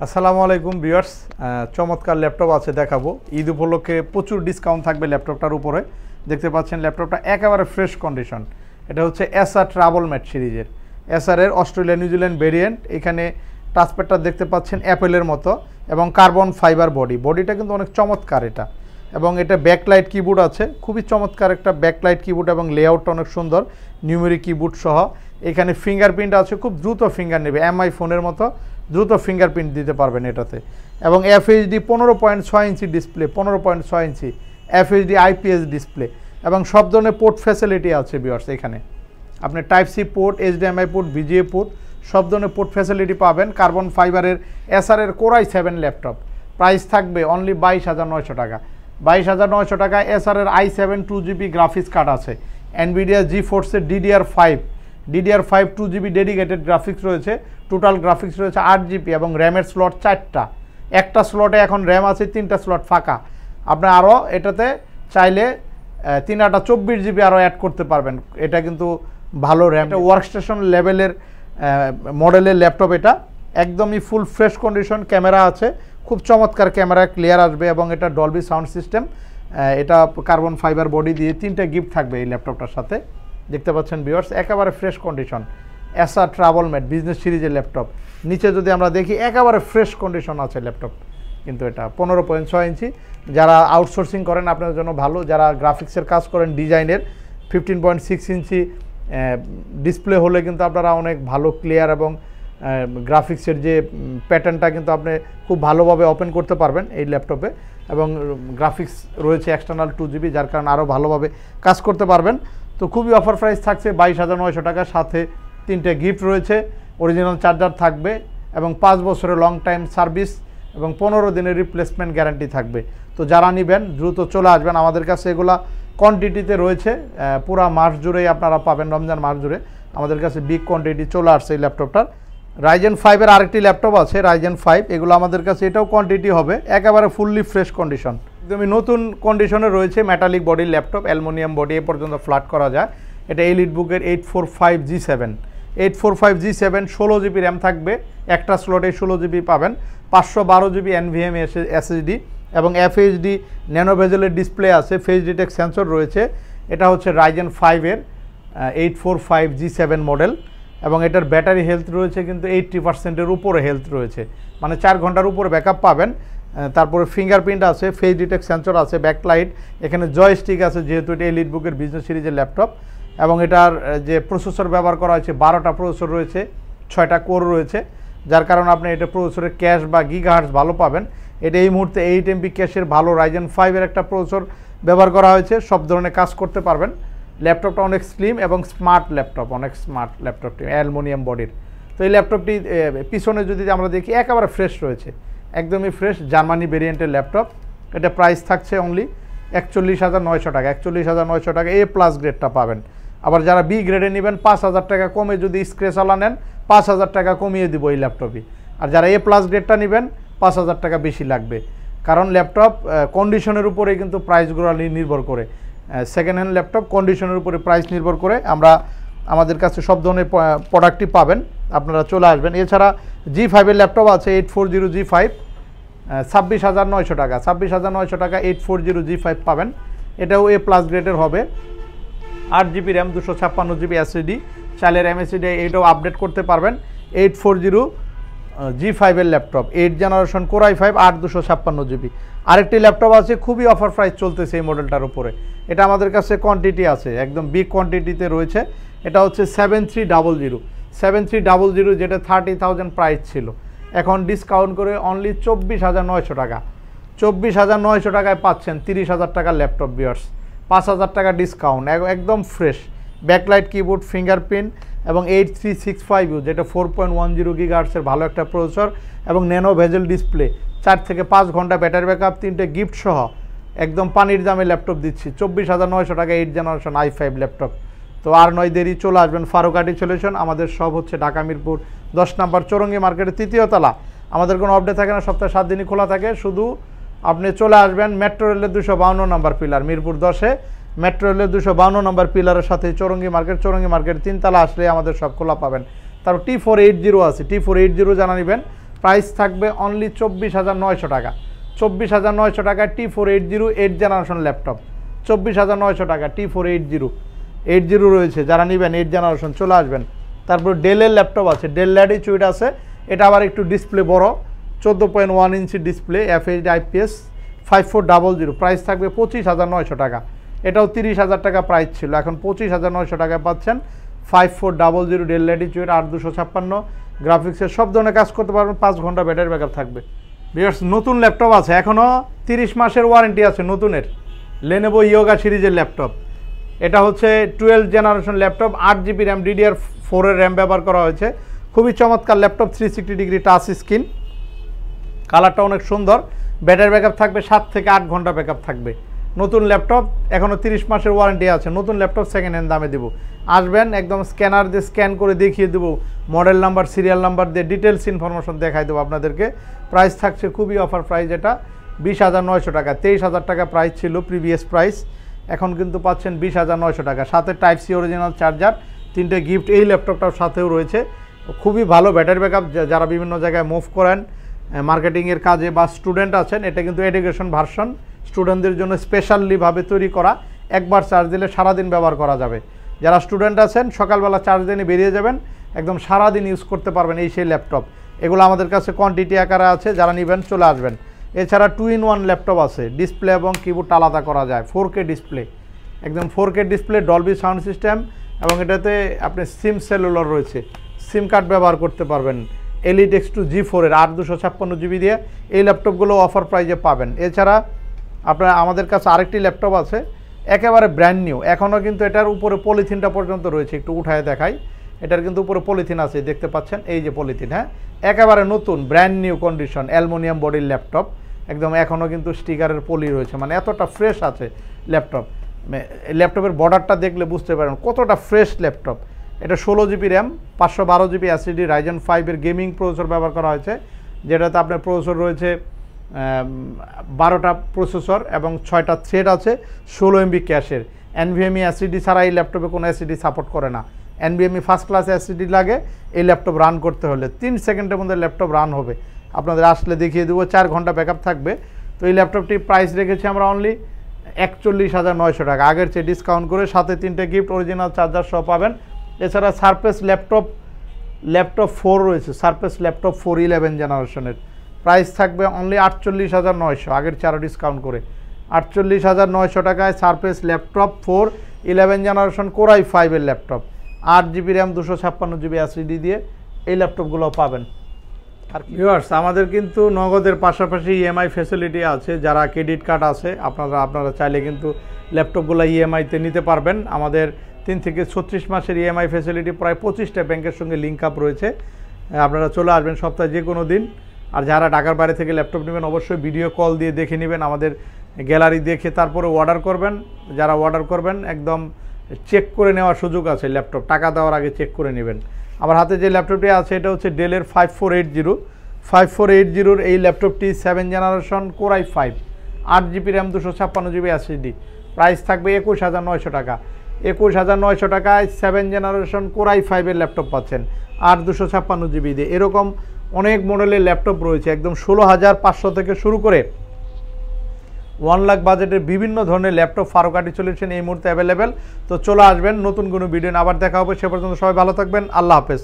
আসসালামু আলাইকুম ভিউয়ার্স, চমৎকার ল্যাপটপ আছে দেখাবো। ঈদ উপলক্ষে প্রচুর ডিসকাউন্ট থাকবে ল্যাপটপটার উপরে। দেখতে পাচ্ছেন ল্যাপটপটা একেবারে ফ্রেশ কন্ডিশন। এটা হচ্ছে এসার ট্রাভেল ম্যাট সিরিজের, এসারের অস্ট্রেলিয়া নিউজিল্যান্ড ভেরিয়েন্ট। এখানে টাচপ্যাডটা দেখতে পাচ্ছেন অ্যাপেলের মতো এবং কার্বন ফাইবার বডিটা কিন্তু অনেক চমৎকার এটা। এবং এটা ব্যাকলাইট কিবোর্ড আছে, খুবই চমৎকার একটা ব্যাকলাইট কিবোর্ড এবং লেআউটটা অনেক সুন্দর, নিউমেরিক কিবোর্ড সহ। এখানে ফিঙ্গারপ্রিন্ট আছে, খুব দ্রুত ফিঙ্গার নেবে, এমআই ফোনের মতো দ্রুত ফিঙ্গারপ্রিন্ট দিতে পারবেন এটাতে। এবং FHD 15.6 inch display, 15.6 inch FHD IPS display এবং সব ধরনের পোর্ট ফ্যাসিলিটি আছে ভিউয়ার্স। এখানে আপনি type C port, HDMI port, VGA port সব ধরনের পোর্ট ফ্যাসিলিটি পাবেন। কার্বন ফাইবারের এসারের কোরাই 7 ল্যাপটপ, প্রাইস থাকবে অনলি 22,900 টাকা। 22,900 টাকায় এসারের i7 2GB গ্রাফিক্স কার্ড আছে, NVIDIA GeForce DDR5 2GB dedicated graphics রয়েছে। টোটাল গ্রাফিক্স রয়েছে 8GB এবং র্যামের স্লট 4টা। একটা স্লটে এখন র্যাম আছে, 3টা স্লট ফাঁকা। আপনি আরও এটাতে চাইলে 3/24GB আরও অ্যাড করতে পারবেন। এটা কিন্তু ভালো র্যাম, এটা ওয়ার্কস্টেশন লেভেলের মডেলের ল্যাপটপ। এটা একদমই ফুল ফ্রেশ কন্ডিশন, ক্যামেরা আছে, খুব চমৎকার ক্যামেরা, ক্লিয়ার আসবে এবং এটা ডলবি সাউন্ড সিস্টেম। এটা কার্বন ফাইবার বডি দিয়ে 3টা গিফট থাকবে এই ল্যাপটপটার সাথে। দেখতে পাচ্ছেন ভিউয়ার্স, একেবারে ফ্রেশ কন্ডিশন এসার ট্রাভেল ম্যাট বিজনেস সিরিজের ল্যাপটপ। নিচে যদি আমরা দেখি একেবারে ফ্রেশ কন্ডিশন আছে ল্যাপটপ, কিন্তু এটা 15.6 ইঞ্চি। যারা আউটসোর্সিং করেন আপনাদের জন্য ভালো, যারা গ্রাফিক্সের কাজ করেন ডিজাইনের 15.6 ইঞ্চি ডিসপ্লে হলে কিন্তু আপনারা অনেক ভালো ক্লিয়ার এবং গ্রাফিক্সের যে প্যাটার্নটা কিন্তু আপনি খুব ভালোভাবে ওপেন করতে পারবেন এই ল্যাপটপে। এবং গ্রাফিক্স রয়েছে এক্সটার্নাল 2GB, যার কারণে আরও ভালোভাবে কাজ করতে পারবেন। তো খুবই অফার প্রাইস থাকছে 22,900 টাকা, সাথে 3টে গিফট রয়েছে, অরিজিনাল চার্জার থাকবে এবং 5 বছরের লং টাইম সার্ভিস এবং 15 দিনের রিপ্লেসমেন্ট গ্যারান্টি থাকবে। তো যারা নেবেন দ্রুত চলে আসবেন আমাদের কাছে। এগুলা কোয়ান্টিটিতে রয়েছে, পুরা মাস জুড়েই আপনারা পাবেন, রমজান মাস জুড়ে আমাদের কাছে বিগ কোয়ান্টিটি চলে আসছে এই ল্যাপটপটার। রাইজেন 5-এর আরেকটি ল্যাপটপ আছে, রাইজেন 5, এগুলো আমাদের কাছে এটাও কোয়ান্টিটি হবে, একেবারে ফুললি ফ্রেশ কন্ডিশন, একদমই নতুন কন্ডিশনে রয়েছে। মেটালিক বডির ল্যাপটপ, অ্যালুমিনিয়াম বডি, এ পর্যন্ত ফ্ল্যাট করা যায়। এটা এলিটবুকের 845G7, 845G7, 16GB র্যাম থাকবে, একটা স্লটে 16GB পাবেন, 512GB NVMe SSD এবং FHD ন্যানো বেজেলের ডিসপ্লে আছে, ফেস ডিটেক্ট সেন্সর রয়েছে। এটা হচ্ছে রাইজেন 5-এর 845G7 মডেল এবং এটার ব্যাটারি হেলথ রয়েছে কিন্তু 80%-এর উপরে হেলথ রয়েছে, মানে 4 ঘন্টার উপরে ব্যাকআপ পাবেন। তারপরে ফিঙ্গারপ্রিন্ট আছে, ফেস ডিটেক্ট সেন্সর আছে, ব্যাকলাইট, এখানে জয়স্টিক আছে যেহেতু এটা এলিটবুকের বিজনেস সিরিজের ল্যাপটপ। এবং এটার যে প্রসেসর ব্যবহার করা হয়েছে 12টা প্রসেসর রয়েছে, 6টা কোর রয়েছে, যার কারণে আপনি এটা প্রসেসরের ক্যাশ বা গিগাহার্টজ ভালো পাবেন। এটা এই মুহূর্তে 8 MB ক্যাশের ভালো রাইজেন 5-এর একটা প্রসেসর ব্যবহার করা হয়েছে, সব ধরনের কাজ করতে পারবেন। ল্যাপটপটা অনেক স্লিম এবং স্মার্ট ল্যাপটপ, অনেক স্মার্ট ল্যাপটপটি, অ্যালুমিনিয়াম বডির। তো এই ল্যাপটপটি পিছনে যদি আমরা দেখি একেবারে ফ্রেশ রয়েছে, একদমই ফ্রেশ জার্মানি ভেরিয়েন্টের ল্যাপটপ। এটা প্রাইস থাকছে অনলি 41,900 টাকা। 41,900 টাকা A+ গ্রেডটা পাবেন। আবার যারা B গ্রেডে নেবেন 5,000 টাকা কমে, যদি স্ক্র্যাচওয়ালা নেন 5,000 টাকা কমিয়ে দিব এই ল্যাপটপই। আর যারা A+ গ্রেডটা নেবেন 5,000 টাকা বেশি লাগবে, কারণ ল্যাপটপ কন্ডিশনের উপরেই কিন্তু প্রাইসগুলো নির্ভর করে। সেকেন্ড হ্যান্ড ল্যাপটপ কন্ডিশনের উপরে প্রাইস নির্ভর করে। আমাদের কাছে সব ধরনের প্রোডাক্টই পাবেন, আপনারা চলে আসবেন। এছাড়া G5-এর ল্যাপটপ আছে, 840G5, 26,900 টাকা। 26,900 টাকা 840G5 পাবেন। এটাও A+ গ্রেডের হবে, 8GB র্যাম, 256GB SSD, চাইলে MSD এটাও আপডেট করতে পারবেন। 840G5-এর laptop, 8 generation Core i5, 8 256GB। আরেকটি ল্যাপটপ আছে, খুবই অফার প্রাইস চলতেছে এই মডেলটার উপরে। এটা আমাদের কাছে কোয়ান্টিটি আছে, একদম বিগ কোয়ান্টিটিতে রয়েছে। এটা হচ্ছে 7300, যেটা 30,000 প্রাইস ছিল, এখন ডিসকাউন্ট করে অনলি 24,900 টাকা। 24,900 টাকায় পাচ্ছেন 30,000 টাকার ল্যাপটপ ভিউয়ার্স, 5,000 টাকা ডিসকাউন্ট, একদম ফ্রেশ। ব্যাকলাইট কিবোর্ড, ফিঙ্গারপ্রিন্ট এবং 8365U, যেটা 4.10 GHz-এর ভালো একটা প্রসেসর এবং ন্যানো ভেজেল ডিসপ্লে, 4 থেকে 5 ঘন্টা ব্যাটারি ব্যাকআপ, 3টে গিফট সহ একদম পানির দামে ল্যাপটপ দিচ্ছি। 24,900 টাকা 8 জেনারেশন i5 ল্যাপটপ। তো আর নয় দেরি, চলে আসবেন ফারুক আইটি সলিউশন। আমাদের সব হচ্ছে ঢাকা মিরপুর 10 নম্বর চৌরঙ্গি মার্কেটের 3য় তলা। আমাদের কোনো আপডেট থাকে না, সপ্তাহে 7 দিনই খোলা থাকে। শুধু আপনি চলে আসবেন মেট্রো রেলের 252 নম্বর পিলার, মিরপুর 10-এ মেট্রো রেলের 252 নম্বর পিলারের সাথে চৌরঙ্গি মার্কেট 3 তলা আসলে আমাদের সব খোলা পাবেন। তারপর T480 আছে, T480 জানা নেবেন প্রাইস থাকবে অনলি 24,900 টাকা। 24,900 টাকা T480 8 জেনারেশন ল্যাপটপ, 24,900 টাকা T480 রয়েছে, যারা নেবেন 8 জেনারেশন চলে আসবেন। তারপর ডেলের ল্যাপটপ আছে, ডেল ল্যাটিটিউড আছে, এটা আবার একটু ডিসপ্লে বড়, 14.1 inch display, FHD IPS 5400, price থাকবে 25,900 টাকা। এটাও 30,000 টাকা প্রাইস ছিল, এখন 25,900 টাকায় পাচ্ছেন 5400 ডেল ল্যাটিটিউড 8256 গ্রাফিক্সের সব ধরনের কাজ করতে পারবেন, 5 ঘন্টা ব্যাটারি ব্যাকআপ থাকবে। ভিউয়ার্স নতুন ল্যাপটপ আছে, এখনও 30 মাসের ওয়ারেন্টি আছে নতুনের, Lenovo Yoga সিরিজের ল্যাপটপ। এটা হচ্ছে 12 generation laptop, 8GB RAM, DDR4 এর র্যাম ব্যবহার করা হয়েছে, খুবই চমৎকার ল্যাপটপ, 360 ডিগ্রি টাচ স্ক্রিন, কালারটা অনেক সুন্দর, ব্যাটারি ব্যাকআপ থাকবে 7 থেকে 8 ঘন্টা ব্যাকআপ থাকবে। নতুন ল্যাপটপ, এখনও 30 মাসের ওয়ারেন্টি আছে, নতুন ল্যাপটপ সেকেন্ড হ্যান্ড দামে দেবো। আসবেন একদম স্ক্যানার দিয়ে স্ক্যান করে দেখিয়ে দেবো, মডেল নাম্বার সিরিয়াল নাম্বার দিয়ে ডিটেলস ইনফরমেশন দেখাই দেবো আপনাদেরকে। প্রাইস থাকছে খুবই অফার প্রাইস, এটা 20,900 টাকা, 23,000 টাকা প্রাইস ছিল প্রিভিয়াস প্রাইস, এখন কিন্তু পাচ্ছেন 20,900 টাকা, সাথে টাইপ সি অরিজিনাল চার্জার, 3টে গিফট, এই ল্যাপটপটাও সাথেও রয়েছে। খুবই ভালো ব্যাটারি ব্যাকআপ, যারা বিভিন্ন জায়গায় মুভ করেন মার্কেটিংয়ের কাজে বা স্টুডেন্ট আছেন, এটা কিন্তু এডুকেশন ভার্সন, স্টুডেন্টদের জন্য স্পেশালিভাবে তৈরি করা, একবার চার্জ দিলে সারাদিন ব্যবহার করা যাবে। যারা স্টুডেন্ট আছেন সকালবেলা চার্জ দিয়ে বেরিয়ে যাবেন, একদম সারাদিন ইউজ করতে পারবেন এই সেই ল্যাপটপ। এগুলো আমাদের কাছে কোয়ান্টিটি আকারে আছে, যারা নেবেন চলে আসবেন। এছাড়া 2-in-1 ল্যাপটপ আছে, ডিসপ্লে এবং কিবোর্ড আলাদা করা যায়, 4K ডিসপ্লে, একদম 4K display, Dolby sound system, এবং এটাতে আপনি সিম সেলুলার রয়েছে, সিম কার্ড ব্যবহার করতে পারবেন। Elite X2 G4 এর 8256 দিয়ে এই ল্যাপটপগুলো অফার প্রাইজে পাবেন। এছাড়া আপনার আমাদের কাছে আরেকটি ল্যাপটপ আছে, একেবারে ব্র্যান্ড নিউ, এখনও কিন্তু এটার উপরে পলিথিনটা পর্যন্ত রয়েছে, একটু উঠায় দেখাই, এটার কিন্তু উপরে পলিথিন আছে, দেখতে পাচ্ছেন এই যে পলিথিন, হ্যাঁ একেবারে নতুন ব্র্যান্ড নিউ কন্ডিশন অ্যালুমিনিয়াম বডির ল্যাপটপ, একদম এখনও কিন্তু স্টিকারের পলি রয়েছে, মানে এতটা ফ্রেশ আছে ল্যাপটপ। ল্যাপটপের বর্ডারটা দেখলে বুঝতে পারেন কতটা ফ্রেশ ল্যাপটপ। এটা 16GB RAM, 512GB SSD, Ryzen 5 এর গেমিং প্রসেসর ব্যবহার করা হয়েছে, যেটাতে আপনার প্রসেসর রয়েছে 12টা প্রসেসর এবং 6টা থ্রেড আছে, 16 MB ক্যাশের। NVMe SSD ছাড়া এই ল্যাপটপে কোনো SSD সাপোর্ট করে না, NVMe ফার্স্ট ক্লাস SSD লাগে এই ল্যাপটপ রান করতে হলে, 3 সেকেন্ডের মধ্যে ল্যাপটপ রান হবে। আপনাদের আসলে দেখিয়ে দেবো, 4 ঘন্টা ব্যাকআপ থাকবে। তো এই ল্যাপটপটির প্রাইস রেখেছি আমরা অনলি 41,900 টাকা, আগের চেয়ে ডিসকাউন্ট করে, সাথে 3টে গিফট, অরিজিনাল চার্জার সহ পাবেন। এছাড়া সারফেস ল্যাপটপ 4 রয়েছে, সারফেস ল্যাপটপ 4 11 জেনারেশনের, প্রাইস থাকবে অনলি 48,900, আগের 4 ডিসকাউন্ট করে 48,900 টাকায় surface laptop 4 11 generation core i5 এর laptop, 8GB RAM, 256GB SSD দিয়ে এই ল্যাপটপগুলো পাবেন। আর ভিউয়ার্স আমাদের কিন্তু নগদের পাশাপাশি EMI ফ্যাসিলিটি আছে, যারা ক্রেডিট কার্ড আছে আপনারা চাইলে কিন্তু ল্যাপটপগুলো EMI-তে নিতে পারবেন। আমাদের 3 থেকে 36 মাসের EMI ফ্যাসিলিটি, প্রায় 25টা ব্যাংকের সঙ্গে লিঙ্ক আপ রয়েছে, আপনারা চলে আসবেন সপ্তাহে যে কোনো দিন। আর যারা ঢাকার বাইরে থেকে ল্যাপটপ নেবেন অবশ্যই ভিডিও কল দিয়ে দেখে নেবেন, আমাদের গ্যালারি দেখে তারপরে অর্ডার করবেন। যারা অর্ডার করবেন একদম চেক করে নেওয়ার সুযোগ আছে, ল্যাপটপ টাকা দেওয়ার আগে চেক করে নেবেন। আমার হাতে যে ল্যাপটপটি আছে এটা হচ্ছে ডেলের 5480 এই ল্যাপটপটি 7 generation core i5, 8GB RAM, 256GB SSD, price থাকবে 21,900 টাকা। 21,900 টাকায় 7 জেনারেশন কোর i5 এর ল্যাপটপ পাচ্ছেন, আর 256GB দিয়ে। এরকম অনেক মডেলের ল্যাপটপ রয়েছে, একদম 16,500 থেকে শুরু করে 1 লাখ বাজেটের বিভিন্ন ধরনের ল্যাপটপ ফারুক আর্টি সলিউশন এই মুহূর্তে অ্যাভেলেবেল। তো চলে আসবেন, নতুন কোনো ভিডিও আবার দেখা হবে, সে পর্যন্ত সবাই ভালো থাকবেন, আল্লাহ হাফেজ।